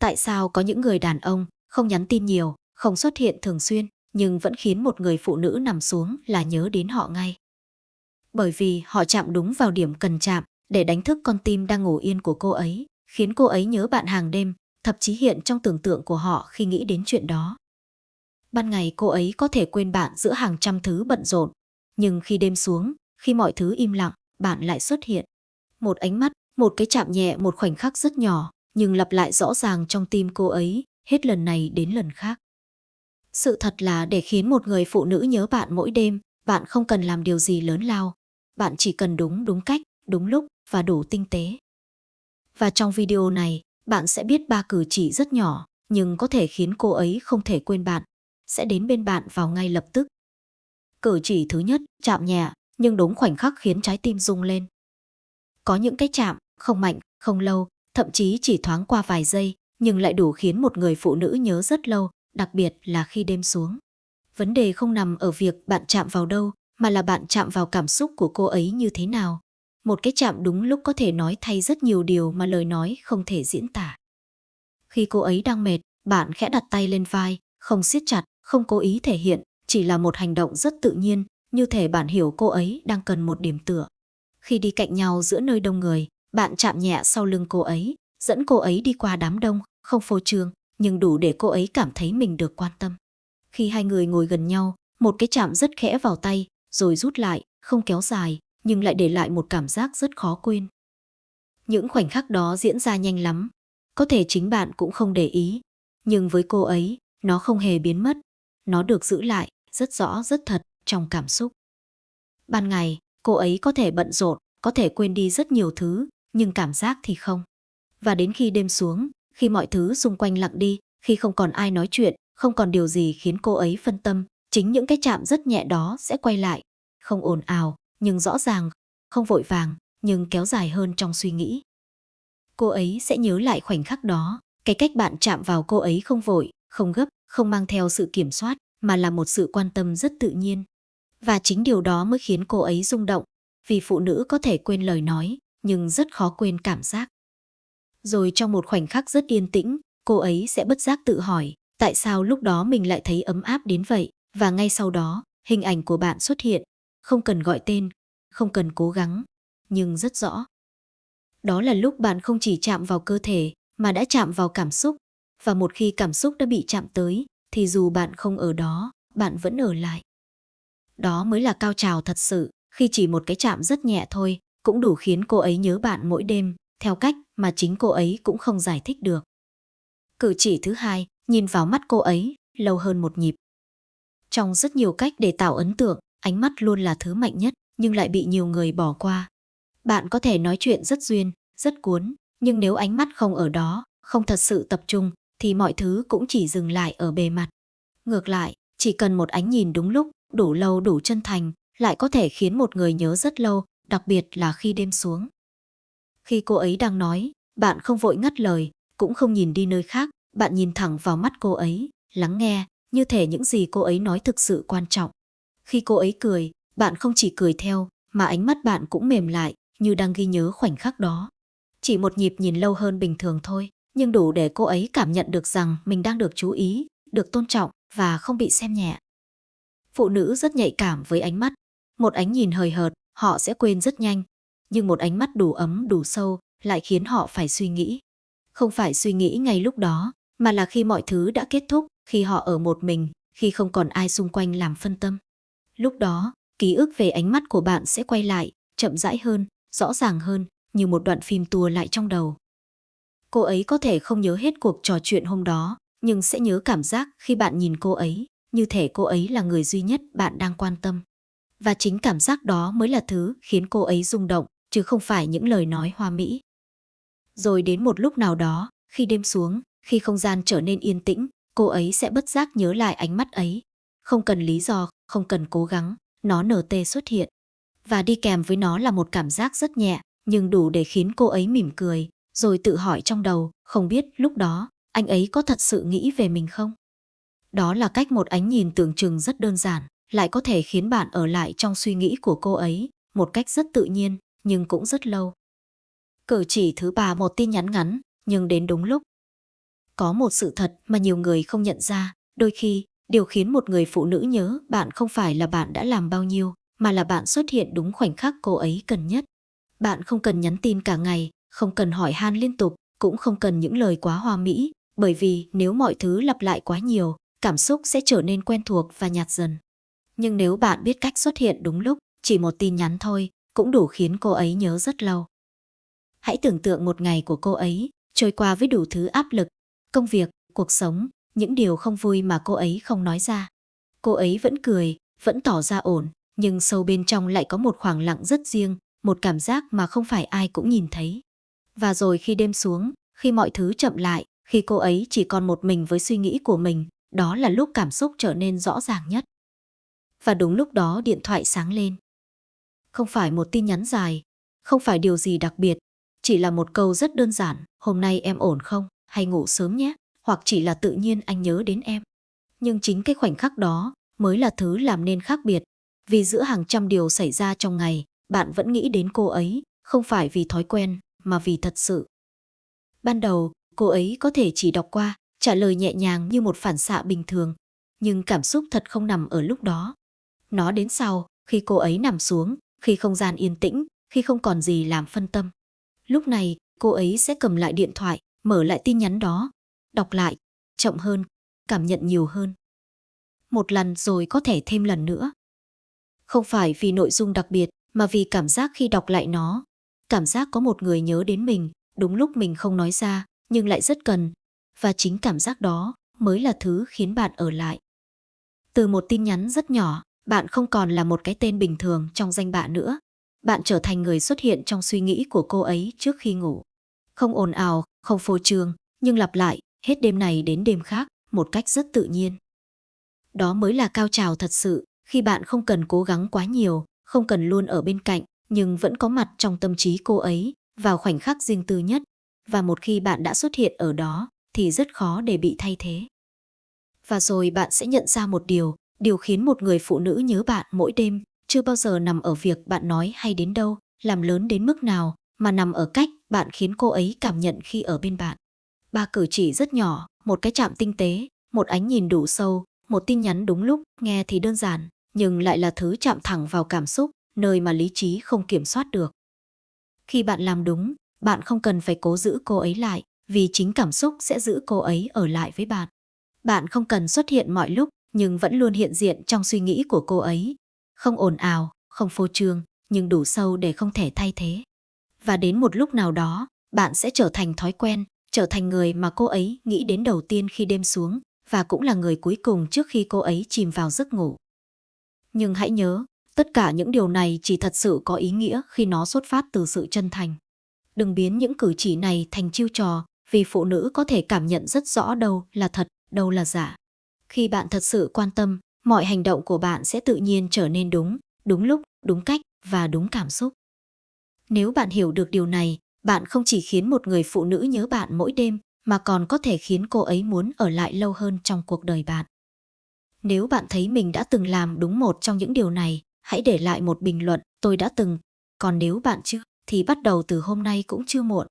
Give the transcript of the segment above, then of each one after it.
Tại sao có những người đàn ông không nhắn tin nhiều, không xuất hiện thường xuyên, nhưng vẫn khiến một người phụ nữ nằm xuống là nhớ đến họ ngay? Bởi vì họ chạm đúng vào điểm cần chạm để đánh thức con tim đang ngủ yên của cô ấy, khiến cô ấy nhớ bạn hàng đêm, thậm chí hiện trong tưởng tượng của họ khi nghĩ đến chuyện đó. Ban ngày cô ấy có thể quên bạn giữa hàng trăm thứ bận rộn, nhưng khi đêm xuống, khi mọi thứ im lặng, bạn lại xuất hiện. Một ánh mắt, một cái chạm nhẹ, một khoảnh khắc rất nhỏ, nhưng lặp lại rõ ràng trong tim cô ấy, hết lần này đến lần khác. Sự thật là để khiến một người phụ nữ nhớ bạn mỗi đêm, bạn không cần làm điều gì lớn lao. Bạn chỉ cần đúng cách, đúng lúc và đủ tinh tế. Và trong video này, bạn sẽ biết 3 cử chỉ rất nhỏ, nhưng có thể khiến cô ấy không thể quên bạn, sẽ đến bên bạn vào ngay lập tức. Cử chỉ thứ nhất, chạm nhẹ, nhưng đúng khoảnh khắc khiến trái tim rung lên. Có những cái chạm, không mạnh, không lâu, thậm chí chỉ thoáng qua vài giây, nhưng lại đủ khiến một người phụ nữ nhớ rất lâu, đặc biệt là khi đêm xuống. Vấn đề không nằm ở việc bạn chạm vào đâu, mà là bạn chạm vào cảm xúc của cô ấy như thế nào. Một cái chạm đúng lúc có thể nói thay rất nhiều điều mà lời nói không thể diễn tả. Khi cô ấy đang mệt, bạn khẽ đặt tay lên vai, không siết chặt, không cố ý thể hiện, chỉ là một hành động rất tự nhiên, như thể bạn hiểu cô ấy đang cần một điểm tựa. Khi đi cạnh nhau giữa nơi đông người, bạn chạm nhẹ sau lưng cô ấy, dẫn cô ấy đi qua đám đông, không phô trương, nhưng đủ để cô ấy cảm thấy mình được quan tâm. Khi hai người ngồi gần nhau, một cái chạm rất khẽ vào tay, rồi rút lại, không kéo dài, nhưng lại để lại một cảm giác rất khó quên. Những khoảnh khắc đó diễn ra nhanh lắm, có thể chính bạn cũng không để ý, nhưng với cô ấy, nó không hề biến mất, nó được giữ lại, rất rõ, rất thật, trong cảm xúc. Ban ngày, cô ấy có thể bận rộn, có thể quên đi rất nhiều thứ, nhưng cảm giác thì không. Và đến khi đêm xuống, khi mọi thứ xung quanh lặng đi, khi không còn ai nói chuyện, không còn điều gì khiến cô ấy phân tâm, chính những cái chạm rất nhẹ đó sẽ quay lại. Không ồn ào, nhưng rõ ràng, không vội vàng, nhưng kéo dài hơn trong suy nghĩ. Cô ấy sẽ nhớ lại khoảnh khắc đó, cái cách bạn chạm vào cô ấy không vội, không gấp, không mang theo sự kiểm soát, mà là một sự quan tâm rất tự nhiên. Và chính điều đó mới khiến cô ấy rung động, vì phụ nữ có thể quên lời nói, nhưng rất khó quên cảm giác. Rồi trong một khoảnh khắc rất yên tĩnh, cô ấy sẽ bất giác tự hỏi, tại sao lúc đó mình lại thấy ấm áp đến vậy, và ngay sau đó, hình ảnh của bạn xuất hiện, không cần gọi tên, không cần cố gắng, nhưng rất rõ. Đó là lúc bạn không chỉ chạm vào cơ thể, mà đã chạm vào cảm xúc, và một khi cảm xúc đã bị chạm tới, thì dù bạn không ở đó, bạn vẫn ở lại. Đó mới là cao trào thật sự, khi chỉ một cái chạm rất nhẹ thôi, cũng đủ khiến cô ấy nhớ bạn mỗi đêm, theo cách mà chính cô ấy cũng không giải thích được. Cử chỉ thứ hai, nhìn vào mắt cô ấy, lâu hơn một nhịp. Trong rất nhiều cách để tạo ấn tượng, ánh mắt luôn là thứ mạnh nhất, nhưng lại bị nhiều người bỏ qua. Bạn có thể nói chuyện rất duyên, rất cuốn, nhưng nếu ánh mắt không ở đó, không thật sự tập trung, thì mọi thứ cũng chỉ dừng lại ở bề mặt. Ngược lại, chỉ cần một ánh nhìn đúng lúc, đủ lâu, đủ chân thành, lại có thể khiến một người nhớ rất lâu, đặc biệt là khi đêm xuống. Khi cô ấy đang nói, bạn không vội ngắt lời, cũng không nhìn đi nơi khác, bạn nhìn thẳng vào mắt cô ấy, lắng nghe, như thể những gì cô ấy nói thực sự quan trọng. Khi cô ấy cười, bạn không chỉ cười theo, mà ánh mắt bạn cũng mềm lại, như đang ghi nhớ khoảnh khắc đó. Chỉ một nhịp nhìn lâu hơn bình thường thôi, nhưng đủ để cô ấy cảm nhận được rằng mình đang được chú ý, được tôn trọng và không bị xem nhẹ. Phụ nữ rất nhạy cảm với ánh mắt. Một ánh nhìn hời hợt, họ sẽ quên rất nhanh. Nhưng một ánh mắt đủ ấm, đủ sâu lại khiến họ phải suy nghĩ. Không phải suy nghĩ ngay lúc đó, mà là khi mọi thứ đã kết thúc, khi họ ở một mình, khi không còn ai xung quanh làm phân tâm. Lúc đó, ký ức về ánh mắt của bạn sẽ quay lại, chậm rãi hơn, rõ ràng hơn, như một đoạn phim tua lại trong đầu. Cô ấy có thể không nhớ hết cuộc trò chuyện hôm đó, nhưng sẽ nhớ cảm giác khi bạn nhìn cô ấy, như thể cô ấy là người duy nhất bạn đang quan tâm. Và chính cảm giác đó mới là thứ khiến cô ấy rung động, chứ không phải những lời nói hoa mỹ. Rồi đến một lúc nào đó, khi đêm xuống, khi không gian trở nên yên tĩnh, cô ấy sẽ bất giác nhớ lại ánh mắt ấy. Không cần lý do, không cần cố gắng, nó nở tê xuất hiện. Và đi kèm với nó là một cảm giác rất nhẹ, nhưng đủ để khiến cô ấy mỉm cười, rồi tự hỏi trong đầu, không biết lúc đó, anh ấy có thật sự nghĩ về mình không? Đó là cách một ánh nhìn tưởng chừng rất đơn giản, lại có thể khiến bạn ở lại trong suy nghĩ của cô ấy, một cách rất tự nhiên, nhưng cũng rất lâu. Cử chỉ thứ ba, một tin nhắn ngắn, nhưng đến đúng lúc. Có một sự thật mà nhiều người không nhận ra, đôi khi, điều khiến một người phụ nữ nhớ bạn không phải là bạn đã làm bao nhiêu, mà là bạn xuất hiện đúng khoảnh khắc cô ấy cần nhất. Bạn không cần nhắn tin cả ngày, không cần hỏi han liên tục, cũng không cần những lời quá hoa mỹ, bởi vì nếu mọi thứ lặp lại quá nhiều, cảm xúc sẽ trở nên quen thuộc và nhạt dần. Nhưng nếu bạn biết cách xuất hiện đúng lúc, chỉ một tin nhắn thôi, cũng đủ khiến cô ấy nhớ rất lâu. Hãy tưởng tượng một ngày của cô ấy, trôi qua với đủ thứ áp lực, công việc, cuộc sống, những điều không vui mà cô ấy không nói ra. Cô ấy vẫn cười, vẫn tỏ ra ổn, nhưng sâu bên trong lại có một khoảng lặng rất riêng, một cảm giác mà không phải ai cũng nhìn thấy. Và rồi khi đêm xuống, khi mọi thứ chậm lại, khi cô ấy chỉ còn một mình với suy nghĩ của mình, đó là lúc cảm xúc trở nên rõ ràng nhất. Và đúng lúc đó điện thoại sáng lên. Không phải một tin nhắn dài, không phải điều gì đặc biệt, chỉ là một câu rất đơn giản, hôm nay em ổn không, hay ngủ sớm nhé, hoặc chỉ là tự nhiên anh nhớ đến em. Nhưng chính cái khoảnh khắc đó mới là thứ làm nên khác biệt, vì giữa hàng trăm điều xảy ra trong ngày, bạn vẫn nghĩ đến cô ấy, không phải vì thói quen, mà vì thật sự. Ban đầu, cô ấy có thể chỉ đọc qua, trả lời nhẹ nhàng như một phản xạ bình thường, nhưng cảm xúc thật không nằm ở lúc đó. Nó đến sau, khi cô ấy nằm xuống, khi không gian yên tĩnh, khi không còn gì làm phân tâm. Lúc này, cô ấy sẽ cầm lại điện thoại, mở lại tin nhắn đó, đọc lại, chậm hơn, cảm nhận nhiều hơn. Một lần rồi có thể thêm lần nữa. Không phải vì nội dung đặc biệt, mà vì cảm giác khi đọc lại nó. Cảm giác có một người nhớ đến mình, đúng lúc mình không nói ra, nhưng lại rất cần. Và chính cảm giác đó mới là thứ khiến bạn ở lại. Từ một tin nhắn rất nhỏ, bạn không còn là một cái tên bình thường trong danh bạ nữa. Bạn trở thành người xuất hiện trong suy nghĩ của cô ấy trước khi ngủ. Không ồn ào, không phô trương, nhưng lặp lại, hết đêm này đến đêm khác, một cách rất tự nhiên. Đó mới là cao trào thật sự, khi bạn không cần cố gắng quá nhiều, không cần luôn ở bên cạnh, nhưng vẫn có mặt trong tâm trí cô ấy, vào khoảnh khắc riêng tư nhất. Và một khi bạn đã xuất hiện ở đó, thì rất khó để bị thay thế. Và rồi bạn sẽ nhận ra một điều khiến một người phụ nữ nhớ bạn mỗi đêm, chưa bao giờ nằm ở việc bạn nói hay đến đâu, làm lớn đến mức nào, mà nằm ở cách bạn khiến cô ấy cảm nhận khi ở bên bạn. Ba cử chỉ rất nhỏ, một cái chạm tinh tế, một ánh nhìn đủ sâu, một tin nhắn đúng lúc, nghe thì đơn giản, nhưng lại là thứ chạm thẳng vào cảm xúc, nơi mà lý trí không kiểm soát được. Khi bạn làm đúng, bạn không cần phải cố giữ cô ấy lại, vì chính cảm xúc sẽ giữ cô ấy ở lại với bạn. Bạn không cần xuất hiện mọi lúc, nhưng vẫn luôn hiện diện trong suy nghĩ của cô ấy. Không ồn ào, không phô trương, nhưng đủ sâu để không thể thay thế. Và đến một lúc nào đó, bạn sẽ trở thành thói quen, trở thành người mà cô ấy nghĩ đến đầu tiên khi đêm xuống, và cũng là người cuối cùng trước khi cô ấy chìm vào giấc ngủ. Nhưng hãy nhớ, tất cả những điều này chỉ thật sự có ý nghĩa khi nó xuất phát từ sự chân thành. Đừng biến những cử chỉ này thành chiêu trò, vì phụ nữ có thể cảm nhận rất rõ đâu là thật, đâu là giả. Khi bạn thật sự quan tâm, mọi hành động của bạn sẽ tự nhiên trở nên đúng, đúng lúc, đúng cách và đúng cảm xúc. Nếu bạn hiểu được điều này, bạn không chỉ khiến một người phụ nữ nhớ bạn mỗi đêm, mà còn có thể khiến cô ấy muốn ở lại lâu hơn trong cuộc đời bạn. Nếu bạn thấy mình đã từng làm đúng một trong những điều này, hãy để lại một bình luận, tôi đã từng. Còn nếu bạn chưa, thì bắt đầu từ hôm nay cũng chưa muộn.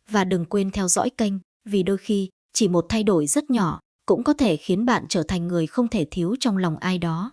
Và đừng quên theo dõi kênh, vì đôi khi, chỉ một thay đổi rất nhỏ, cũng có thể khiến bạn trở thành người không thể thiếu trong lòng ai đó.